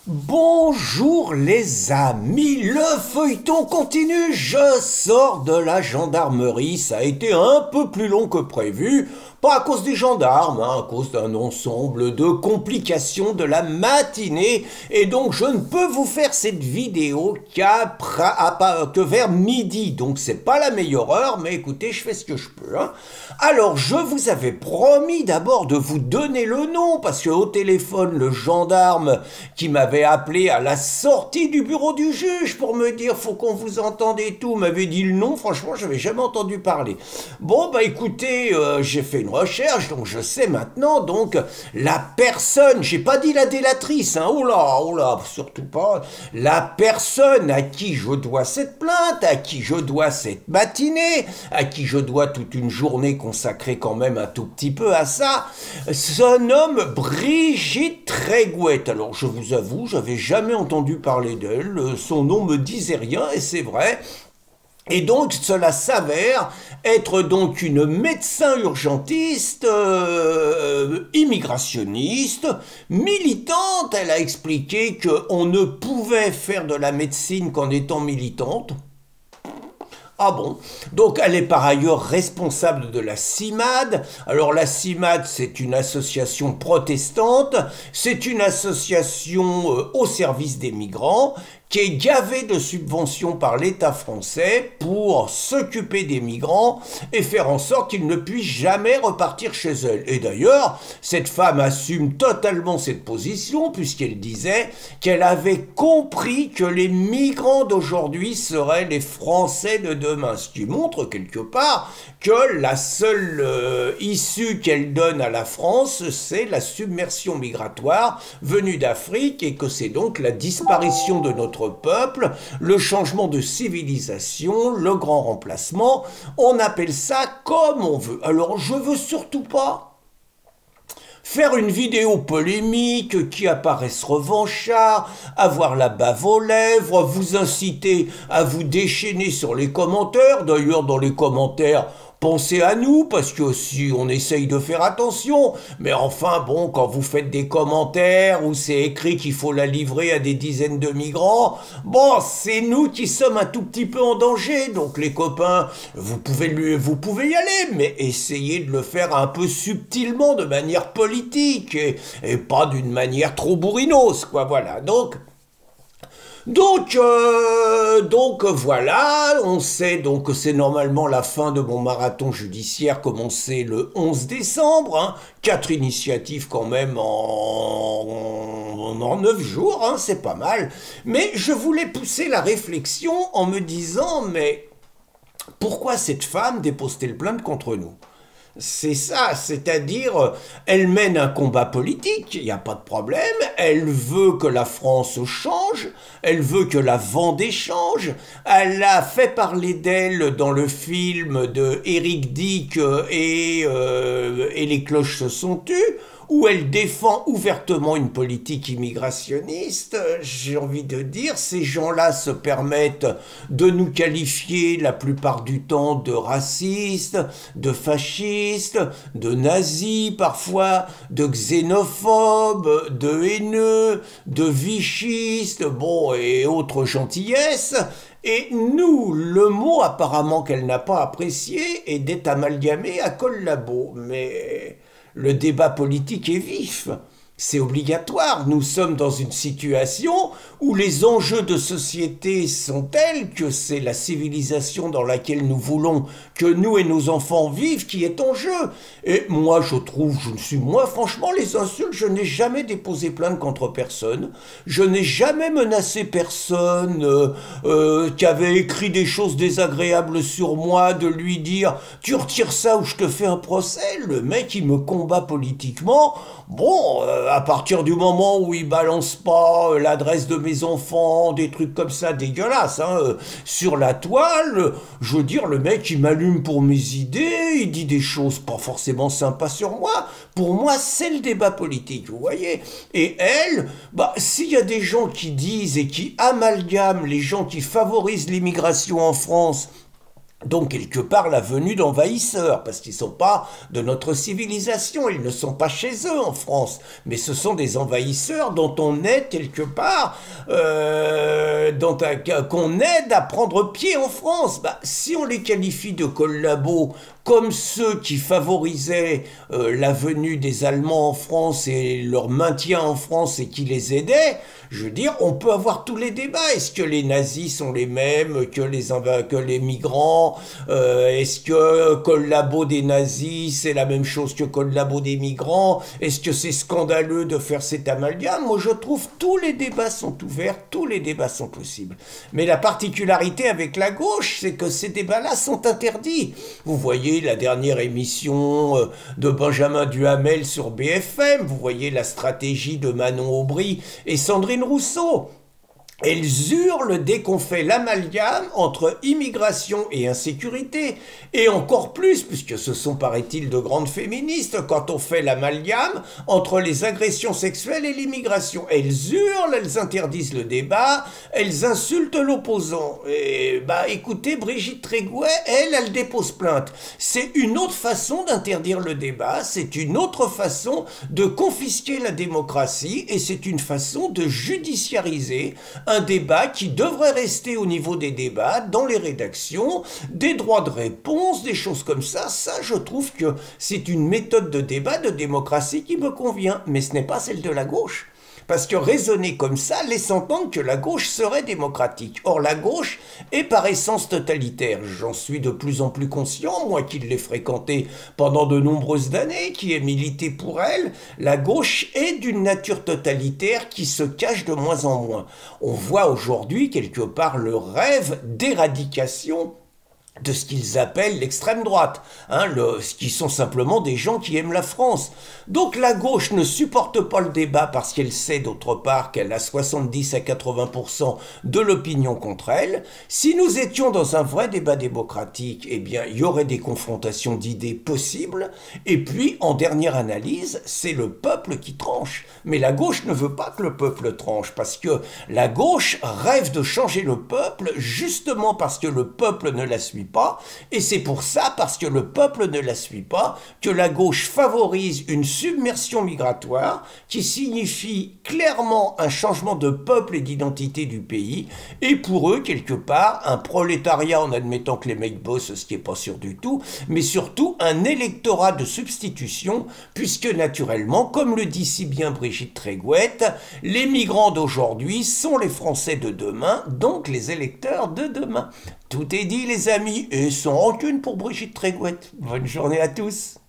Bonjour les amis, le feuilleton continue, je sors de la gendarmerie, ça a été un peu plus long que prévu, pas à cause des gendarmes, à cause d'un ensemble de complications de la matinée, et donc je ne peux vous faire cette vidéo que vers midi, donc c'est pas la meilleure heure, mais écoutez, je fais ce que je peux. Alors je vous avais promis d'abord de vous donner le nom, parce que au téléphone, le gendarme qui m'avait appelé à la sortie du bureau du juge pour me dire faut qu'on vous entende et tout, m'avait dit le nom, franchement je n'avais jamais entendu parler. Bon bah écoutez, j'ai fait une recherche, donc je sais maintenant, donc la personne, j'ai pas dit la délatrice, oh là, surtout pas, la personne à qui je dois cette plainte, à qui je dois cette matinée, à qui je dois toute une journée consacrée quand même un tout petit peu à ça, se nomme Brigitte Trégouët. Alors je vous avoue, j'avais jamais entendu parler d'elle, son nom me disait rien et c'est vrai. Et donc cela s'avère être donc une médecin urgentiste, immigrationniste, militante. Elle a expliqué qu'on ne pouvait faire de la médecine qu'en étant militante. Ah bon? Donc elle est par ailleurs responsable de la CIMAD. Alors la CIMAD, c'est une association protestante, c'est une association au service des migrants qui est gavée de subventions par l'État français pour s'occuper des migrants et faire en sorte qu'ils ne puissent jamais repartir chez eux. Et d'ailleurs, cette femme assume totalement cette position puisqu'elle disait qu'elle avait compris que les migrants d'aujourd'hui seraient les Français de demain, ce qui montre quelque part que la seule issue qu'elle donne à la France, c'est la submersion migratoire venue d'Afrique et que c'est donc la disparition de notre peuple, le changement de civilisation, le grand remplacement. On appelle ça comme on veut. Alors je veux surtout pas faire une vidéo polémique qui apparaisse revanchard, avoir la bave aux lèvres, vous inciter à vous déchaîner sur les commentaires. D'ailleurs, dans les commentaires, pensez à nous, parce que si on essaye de faire attention, mais enfin bon, quand vous faites des commentaires où c'est écrit qu'il faut la livrer à des dizaines de migrants, bon, c'est nous qui sommes un tout petit peu en danger, donc les copains, vous pouvez y aller, mais essayez de le faire un peu subtilement, de manière politique, et pas d'une manière trop bourrinos, quoi, voilà, donc voilà, on sait donc que c'est normalement la fin de mon marathon judiciaire commencé le 11 décembre, 4 initiatives quand même en 9 jours, c'est pas mal. Mais je voulais pousser la réflexion en me disant, mais pourquoi cette femme dépose-t-elle plainte contre nous ? C'est ça, c'est-à-dire, elle mène un combat politique, il n'y a pas de problème, elle veut que la France change, elle veut que la Vendée change, elle a fait parler d'elle dans le film de Éric Dick et les cloches se sont tues, où elle défend ouvertement une politique immigrationniste. J'ai envie de dire, ces gens-là se permettent de nous qualifier la plupart du temps de racistes, de fascistes, de nazis parfois, de xénophobes, de haineux, de vichistes, bon, et autres gentillesses. Et nous, le mot apparemment qu'elle n'a pas apprécié est d'être amalgamé à Collabo. Mais le débat politique est vif. C'est obligatoire. Nous sommes dans une situation où les enjeux de société sont tels que c'est la civilisation dans laquelle nous voulons que nous et nos enfants vivent qui est en jeu. Et moi, franchement, les insultes, je n'ai jamais déposé plainte contre personne. Je n'ai jamais menacé personne qui avait écrit des choses désagréables sur moi, de lui dire « tu retires ça ou je te fais un procès ». Le mec, il me combat politiquement. Bon, à partir du moment où il balance pas l'adresse de mes enfants, des trucs comme ça dégueulasses, sur la toile, je veux dire, le mec, il m'allume pour mes idées, il dit des choses pas forcément sympas sur moi. Pour moi, c'est le débat politique, vous voyez. Et elle, s'il y a des gens qui disent et qui amalgament les gens qui favorisent l'immigration en France Donc, quelque part, la venue d'envahisseurs, parce qu'ils ne sont pas de notre civilisation, ils ne sont pas chez eux en France, mais ce sont des envahisseurs dont on aide quelque part, qu'on aide à prendre pied en France. Bah, si on les qualifie de collabos comme ceux qui favorisaient la venue des Allemands en France et leur maintien en France et qui les aidaient, je veux dire, on peut avoir tous les débats. Est-ce que les nazis sont les mêmes que les migrants? Est-ce que collabo des nazis, c'est la même chose que collabo des migrants? Est-ce que c'est scandaleux de faire cet amalgame? Moi, je trouve tous les débats sont ouverts, tous les débats sont possibles. Mais la particularité avec la gauche, c'est que ces débats-là sont interdits. Vous voyez la dernière émission de Benjamin Duhamel sur BFM, vous voyez la stratégie de Manon Aubry et Sandrine Rousseau. Elles hurlent dès qu'on fait l'amalgame entre immigration et insécurité. Et encore plus, puisque ce sont, paraît-il, de grandes féministes, quand on fait l'amalgame entre les agressions sexuelles et l'immigration. Elles hurlent, elles interdisent le débat, elles insultent l'opposant. Et bah écoutez, Brigitte Trégouet, elle dépose plainte. C'est une autre façon d'interdire le débat, c'est une autre façon de confisquer la démocratie, et c'est une façon de judiciariser un débat qui devrait rester au niveau des débats, dans les rédactions, des droits de réponse, des choses comme ça. Ça, je trouve que c'est une méthode de débat, de démocratie qui me convient. Mais ce n'est pas celle de la gauche. Parce que raisonner comme ça laisse entendre que la gauche serait démocratique. Or, la gauche est par essence totalitaire. J'en suis de plus en plus conscient, moi qui l'ai fréquentée pendant de nombreuses années, qui ai milité pour elle. La gauche est d'une nature totalitaire qui se cache de moins en moins. On voit aujourd'hui quelque part le rêve d'éradication de ce qu'ils appellent l'extrême droite, qui sont simplement des gens qui aiment la France. Donc la gauche ne supporte pas le débat parce qu'elle sait d'autre part qu'elle a 70 à 80% de l'opinion contre elle. Si nous étions dans un vrai débat démocratique, eh bien il y aurait des confrontations d'idées possibles, et puis en dernière analyse, c'est le peuple qui tranche. Mais la gauche ne veut pas que le peuple tranche, parce que la gauche rêve de changer le peuple justement parce que le peuple ne la suit pas, et c'est pour ça, parce que le peuple ne la suit pas, que la gauche favorise une submersion migratoire qui signifie clairement un changement de peuple et d'identité du pays, et pour eux, quelque part, un prolétariat en admettant que les mecs bossent, ce qui n'est pas sûr du tout, mais surtout un électorat de substitution, puisque naturellement, comme le dit si bien Brigitte Trégouet, les migrants d'aujourd'hui sont les Français de demain, donc les électeurs de demain. Tout est dit les amis, et sans rancune pour Brigitte Trégouet. Bonne journée à tous.